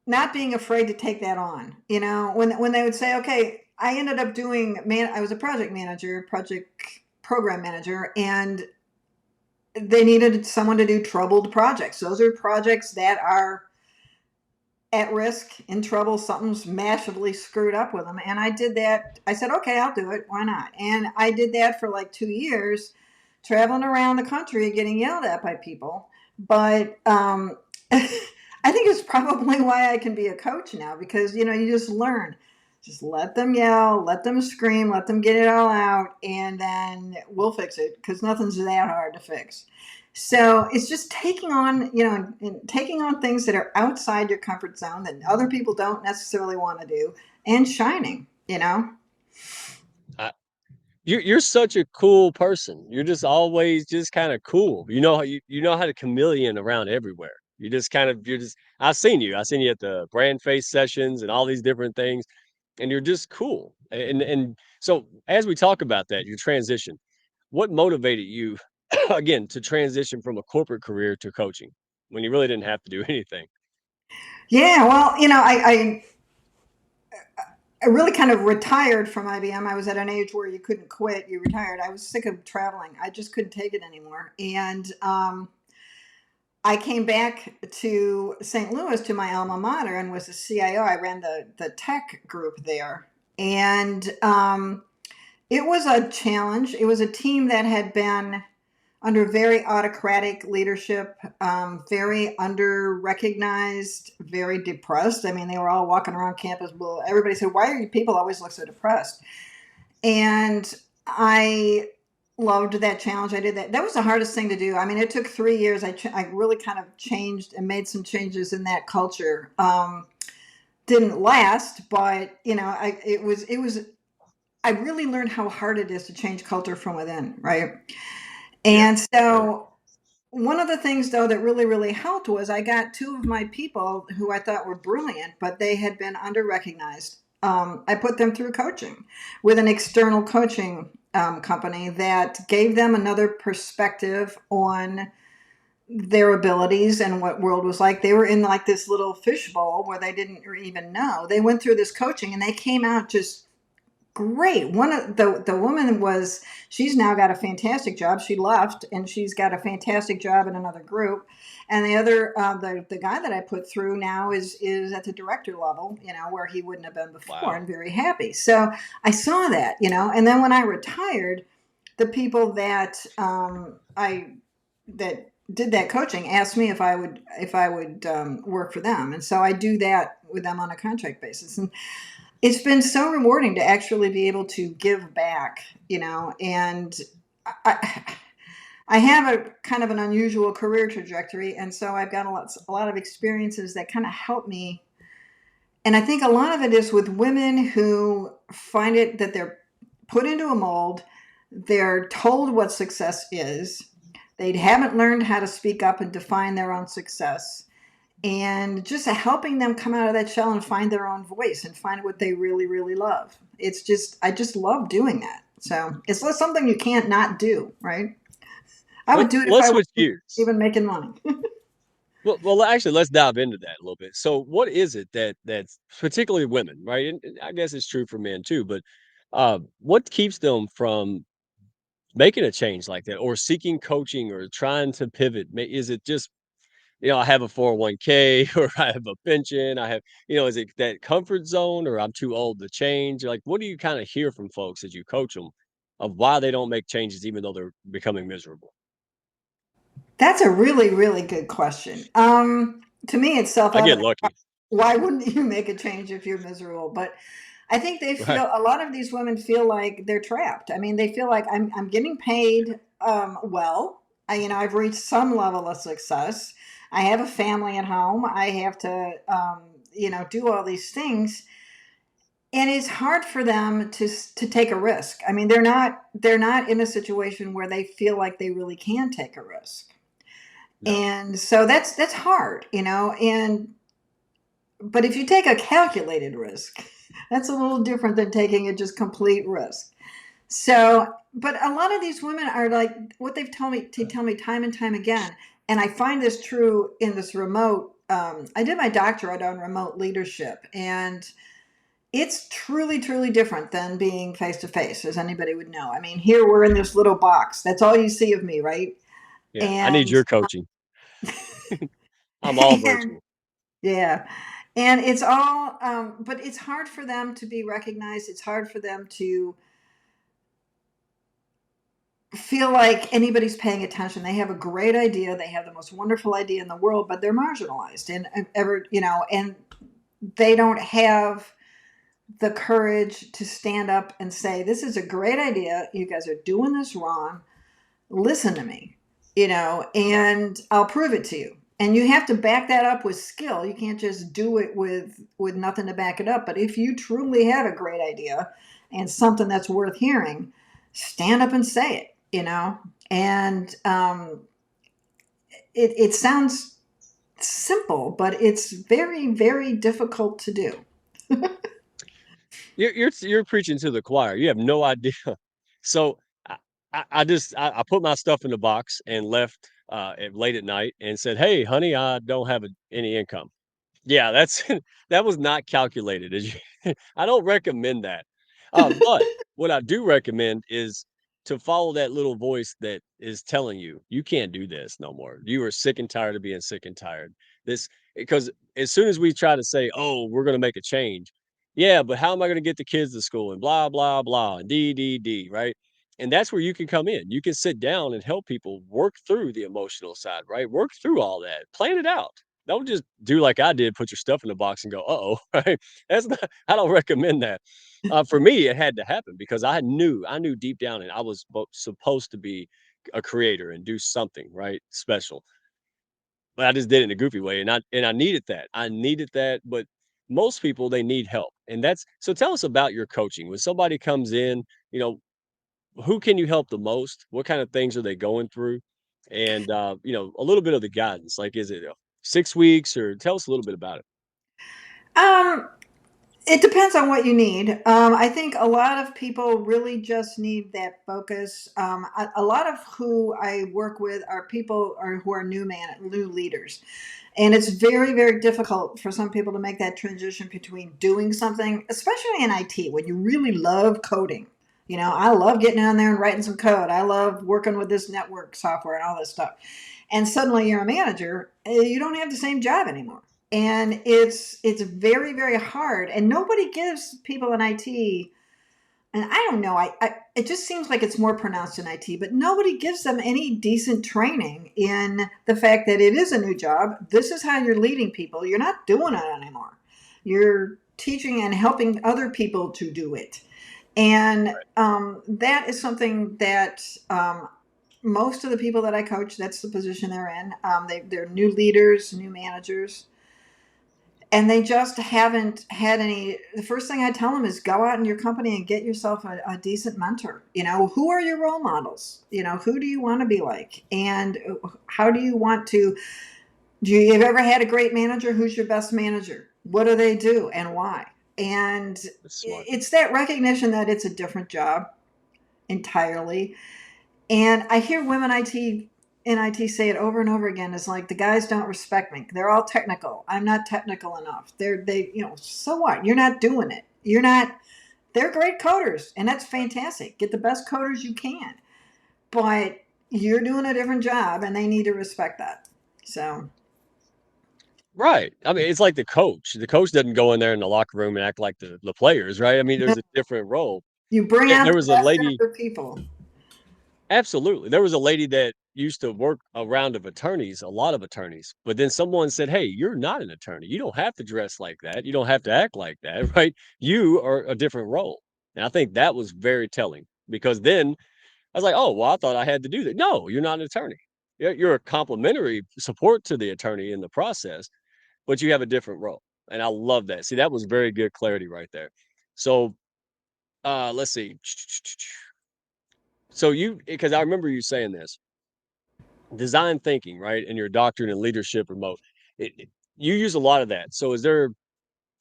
not being afraid to take that on, when they would say, okay, I ended up I was a project manager, project program manager, and they needed someone to do troubled projects. Those are projects that are at risk, in trouble, something's massively screwed up with them. And I did that. I said, okay, I'll do it. Why not? And I did that for like 2 years, traveling around the country, getting yelled at by people. But I think it's probably why I can be a coach now because, you just learn. Just let them yell, let them scream, let them get it all out, and then we'll fix it because nothing's that hard to fix. So it's just taking on, and taking on things that are outside your comfort zone that other people don't necessarily want to do and shining. I, you're such a cool person. You're just always just kind of cool. You know how to chameleon around everywhere. You're just I've seen you at the brand face sessions and all these different things, and you're just cool. And so as we talk about that, your transition, what motivated you again to transition from a corporate career to coaching when you really didn't have to do anything? Yeah, well, I really kind of retired from IBM. I was at an age where you couldn't quit. You retired. I was sick of traveling. I just couldn't take it anymore. And I came back to St. Louis to my alma mater and was the CIO. I ran the tech group there. And it was a challenge. It was a team that had been under very autocratic leadership, very under recognized, very depressed. I mean, they were all walking around campus. Well, everybody said, "Why are you people always look so depressed?" And I loved that challenge. I did that. That was the hardest thing to do. I mean, it took 3 years. I really kind of changed and made some changes in that culture. Didn't last, but it was. I really learned how hard it is to change culture from within, right? Yeah. And Right. so one of the things though that really really helped was I got two of my people who I thought were brilliant but they had been under recognized. I put them through coaching with an external coaching company that gave them another perspective on their abilities and what world was like. They were in like this little fishbowl where they didn't even know. They went through this coaching and they came out just great. One of the woman was she's now got a fantastic job. She left and she's got a fantastic job in another group. And the other the guy that I put through now is at the director level, where he wouldn't have been before Wow. and very happy. So I saw that, and then when I retired, the people that I that did that coaching asked me if I would work for them, and so I do that with them on a contract basis. And it's been so rewarding to actually be able to give back, and I, I have a kind of an unusual career trajectory. And so I've got a lot of experiences that kind of help me. And I think a lot of it is with women who find it that they're put into a mold, they're told what success is, they haven't learned how to speak up and define their own success and just helping them come out of that shell and find their own voice and find what they really really love. I just love doing that. So it's not something you can't not do, right? I would do it if Let's I switch wasn't gears. even making money. Well, actually, let's dive into that a little bit. So, what is it that's particularly women, right? And I guess it's true for men too, but what keeps them from making a change like that, or seeking coaching, or trying to pivot? Is it just I have a 401k, or I have a pension, is it that comfort zone, or I'm too old to change? Like, what do you kind of hear from folks as you coach them of why they don't make changes, even though they're becoming miserable? That's a really really good question. To me it's I get self-evident. lucky, Why wouldn't you make a change if you're miserable? But I think they right? feel a lot of these women feel like they're trapped. I mean, they feel like I'm getting paid well. I've reached some level of success. I have a family at home. I have to do all these things, and it's hard for them to take a risk. I mean, they're not in a situation where they feel like they really can take a risk, No, and so that's hard, and but if you take a calculated risk, that's a little different than taking a just complete risk. So, but a lot of these women are like what they've told me to tell me time and time again, and I find this true in this remote. I did my doctorate on remote leadership, and it's truly, truly different than being face to face, as anybody would know. I mean, here we're in this little box. That's all you see of me, right? yeah, I need And your coaching. I'm all and virtual. yeah. And it's all, but it's hard for them to be recognized. It's hard for them to feel like anybody's paying attention. They have a great idea. They have the most wonderful idea in the world, but they're marginalized and ever, and they don't have the courage to stand up and say, this is a great idea. You guys are doing this wrong. Listen to me, and I'll prove it to you. And you have to back that up with skill. You can't just do it with nothing to back it up. But if you truly have a great idea and something that's worth hearing, stand up and say it, And it sounds simple, but it's very, very difficult to do. You're preaching to the choir. You have no idea. So I, I put my stuff in the box and left late at night and said, "Hey, honey, I don't have any income." Yeah, that's that was not calculated. I don't recommend that. But what I do recommend is to follow that little voice that is telling you, you can't do this no more. You are sick and tired of being sick and tired. This because as soon as we try to say, "Oh, we're going to make a change," yeah, but how am I going to get the kids to school and blah blah blah and d, right? And that's where you can come in. You can sit down and help people work through the emotional side, right? Work through all that. Plan it out. Don't just do like I did, put your stuff in the box and go, "Uh-oh," right? That's not I don't recommend that. For me, it had to happen because I knew deep down and I was supposed to be a creator and do something, right, special. But I just did it in a goofy way, and I needed that. I needed that, but most people, they need help, and that's so tell us about your coaching. When somebody comes in, you know, who can you help the most? What kind of things are they going through? And, a little bit of the guidance, like, is it 6 weeks or tell us a little bit about it. Um, It depends on what you need. I think a lot of people really just need that focus. A lot of who I work with are people who are new leaders, and it's very, very difficult for some people to make that transition between doing something, especially in IT, when you really love coding. I love getting on there and writing some code. I love working with this network software and all this stuff. And suddenly you're a manager, you don't have the same job anymore, and it's very, very hard, and nobody gives people in IT, and I don't know, I it just seems like it's more pronounced in IT, but nobody gives them any decent training in the fact that it is a new job. This is how you're leading people. You're not doing it anymore. You're teaching and helping other people to do it. And that is something that most of the people that I coach, that's the position they're in. They're new leaders, new managers, and they just haven't had any. The first thing I tell them is go out in your company and get yourself a decent mentor. Who are your role models? Who do you want to be like? And how do you want to, do you have ever had a great manager? Who's your best manager? What do they do and why? And That's smart. it's that recognition that it's a different job entirely. And I hear women in IT say it over and over again. It's like the guys don't respect me. They're all technical. I'm not technical enough. So what? You're not doing it. You're not. They're great coders, and that's fantastic. Get the best coders you can, but you're doing a different job, and they need to respect that. So Right. I mean, it's like the coach. The coach doesn't go in there in the locker room and act like the players, right? I mean, there's a different role. you bring There out was the a best in lady other people. absolutely. There was a lady that used to work a round of attorneys, a lot of attorneys, but then someone said, "Hey, you're not an attorney. You don't have to dress like that. You don't have to act like that, right? You are a different role." And I think that was very telling because then I was like, "Oh, well, I thought I had to do that." No, you're not an attorney. You're a complimentary support to the attorney in the process, but you have a different role. And I love that. See, that was very good clarity right there. So, let's see. So because I remember you saying this design thinking, right? And your doctrine and leadership remote. You use a lot of that. So is there,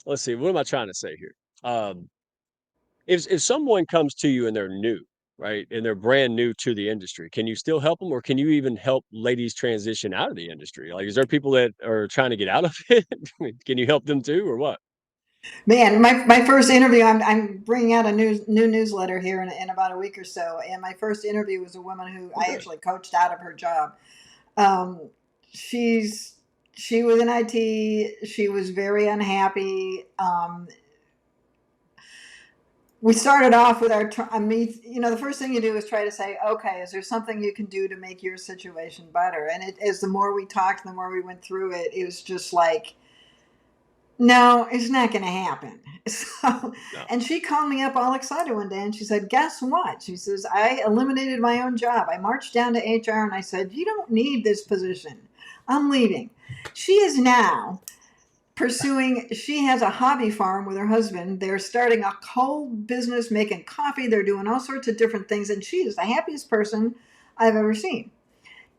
let's see, what am I trying to say here? Um, if someone comes to you and they're new, right, and they're brand new to the industry, can you still help them, or can you even help ladies transition out of the industry? Like, is there people that are trying to get out of it? Can you help them too, or what? Man, my first interview, I'm bringing out a new newsletter here in about a week or so, and my first interview was a woman who Oh, I good. actually coached out of her job. Um, she's she was in IT. She was very unhappy. we started off with I mean, the first thing you do is try to say, okay, is there something you can do to make your situation better? And as the more we talked, the more we went through it, it was just like, no, it's not going to happen. So, No. and she called me up all excited one day and she said, guess what? She says, I eliminated my own job. I marched down to HR and I said, you don't need this position. I'm leaving. She is now she has a hobby farm with her husband. They're starting a cold business making coffee. They're doing all sorts of different things. And she is the happiest person I've ever seen.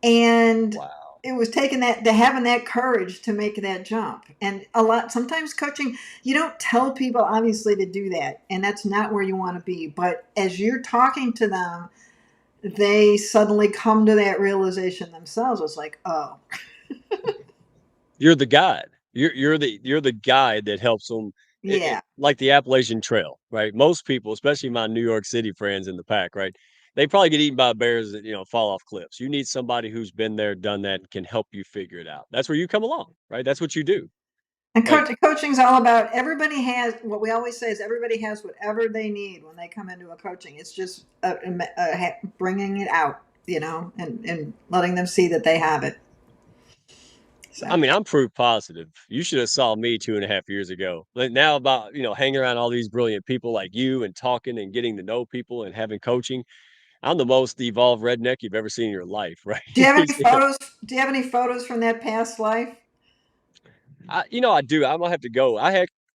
And Wow. it was taking that to having that courage to make that jump. And a lot sometimes coaching, you don't tell people obviously to do that, and that's not where you want to be. But as you're talking to them, they suddenly come to that realization themselves. It's like, oh, You're the guide. You're the guide that helps them. It yeah. like the Appalachian Trail, right? Most people, especially my New York City friends in the pack, right? They probably get eaten by bears that, fall off cliffs. You need somebody who's been there, done that, and can help you figure it out. That's where you come along, right? That's what you do. And Like, coaching is all about everybody has what we always say is everybody has whatever they need when they come into a coaching. It's just bringing it out, and letting them see that they have it. I So mean, I'm proof positive. You should have saw me 2.5 years ago. But now about, hanging around all these brilliant people like you and talking and getting to know people and having coaching. I'm the most evolved redneck you've ever seen in your life, right? do you have any You know, photos? Do you have any photos from that past life? I do. I'm gonna have to go.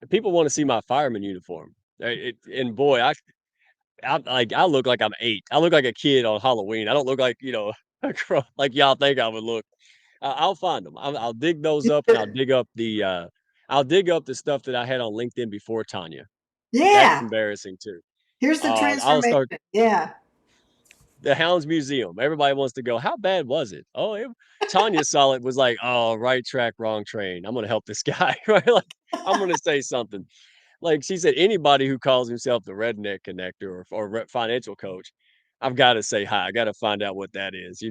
People want to see my fireman uniform. And boy, I look like I'm 8. I look like a kid on Halloween. I don't look like, like y'all think I would look. I'll find them. I'll dig those up and I'll dig up the stuff that I had on LinkedIn before Tanya. That's Yeah. embarrassing too. Here's the I'll transformation. start Yeah. the Hounds Museum. Everybody wants to go. How bad was it? Tanya saw it, was like, oh, right track, wrong train. I'm gonna help this guy, right? Like, I'm gonna say something. Like she said, anybody who calls himself the redneck connector or financial coach, I've got to say hi. I got to find out what that is.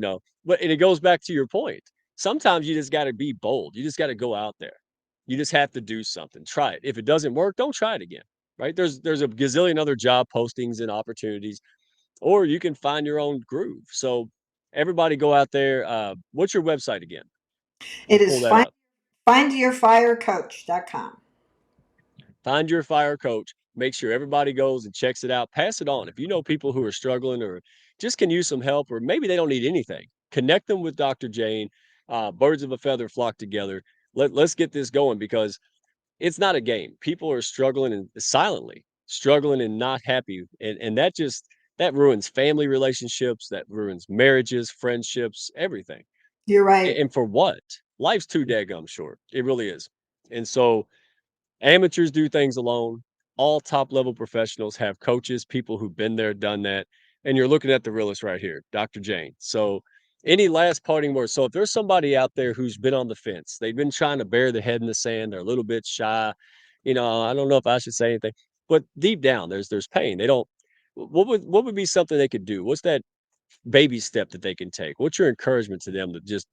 But and it goes back to your point. Sometimes you just got to be bold. You just got to go out there. You just have to do something. Try it. If it doesn't work, don't try it again. Right? There's a gazillion other job postings and opportunities, or you can find your own groove. So everybody go out there. What's your website again? I'll It pull is that up. findyourfirecoach.com. Find your fire coach. Make sure everybody goes and checks it out. Pass it on. If you know people who are struggling or just can use some help, or maybe they don't need anything, connect them with Dr. Jane. Birds of a feather flock together. Let's get this going because it's not a game. People are struggling and silently struggling and not happy. And that ruins family relationships, that ruins marriages, friendships, everything. You're right. And for what? Life's too daggum short. It really is. And so amateurs do things alone. All top level professionals have coaches, people who've been there, done that. And you're looking at the realist right here, Dr. Jane. So, any last parting words? So, if there's somebody out there who's been on the fence, they've been trying to bury their head in the sand, they're a little bit shy. I don't know if I should say anything, but deep down, there's pain. They don't. What would be something they could do? What's that baby step that they can take? What's your encouragement to them to just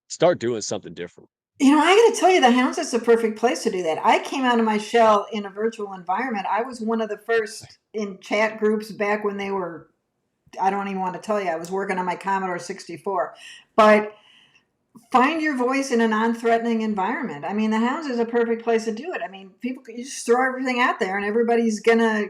start doing something different? I got to tell you, the house is the perfect place to do that. I came out of my shell in a virtual environment. I was one of the first in chat groups back when they were, I don't even want to tell you, I was working on my Commodore 64. But find your voice in a non-threatening environment. I mean, the house is a perfect place to do it. I mean, people, you just throw everything out there and everybody's gonna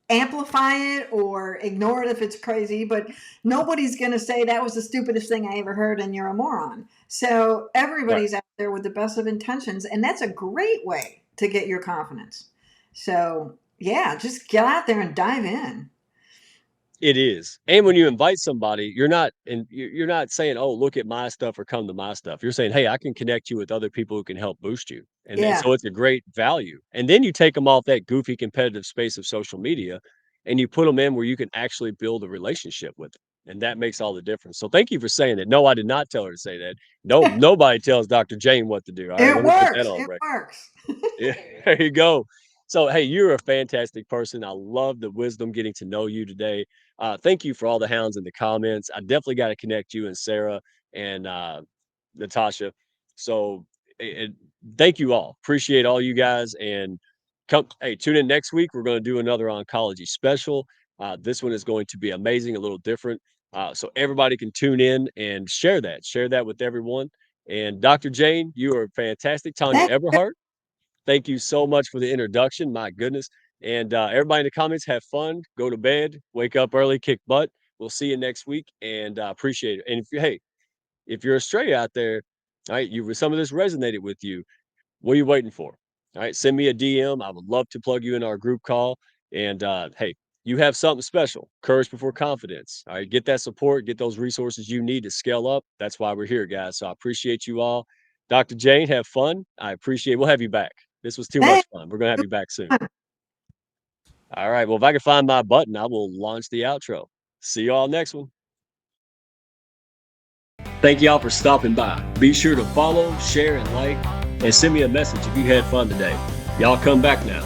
amplify it or ignore it if it's crazy, but nobody's going to say that was the stupidest thing I ever heard and you're a moron. So Right. everybody's out there with the best of intentions, and that's a great way to get your confidence. So, yeah, just get out there and dive in. It is. And when you invite somebody, you're not saying, "Oh, look at my stuff or come to my stuff." You're saying, "Hey, I can connect you with other people who can help boost you." And Yeah. so it's a great value. And then you take them off that goofy competitive space of social media and you put them in where you can actually build a relationship with them. And that makes all the difference. So thank you for saying that. No, I did not tell her to say that. No, nobody tells Dr. Jane what to do. All right. It Let me put that works. on It record. works. Yeah, there you go. So, hey, you're a fantastic person. I love the wisdom getting to know you today. Thank you for all the hounds in the comments. I definitely got to connect you and Sarah and Natasha. So, thank you all. Appreciate all you guys and Hey, tune in next week. We're going to do another oncology special. This one is going to be amazing, a little different. So everybody can tune in and share that with everyone. And Dr. Jane, you are fantastic. Tanya Thank you. Eberhardt, thank you so much for the introduction. My goodness. And everybody in the comments, have fun, go to bed, wake up early, kick butt. We'll see you next week, and appreciate it. And if you're a stray out there, all right, some of this resonated with you. What are you waiting for? All right, send me a DM. I would love to plug you in our group call. And hey, you have something special. Courage before confidence. All right, get that support, get those resources you need to scale up. That's why we're here, guys. So I appreciate you all. Dr. Jane, have fun. I appreciate. We'll have you back. This was too much Thank fun. We're gonna have you back soon. you. All right. Well, if I can find my button, I will launch the outro. See you all next one. Thank y'all for stopping by. Be sure to follow, share, and like, and send me a message if you had fun today. Y'all come back now.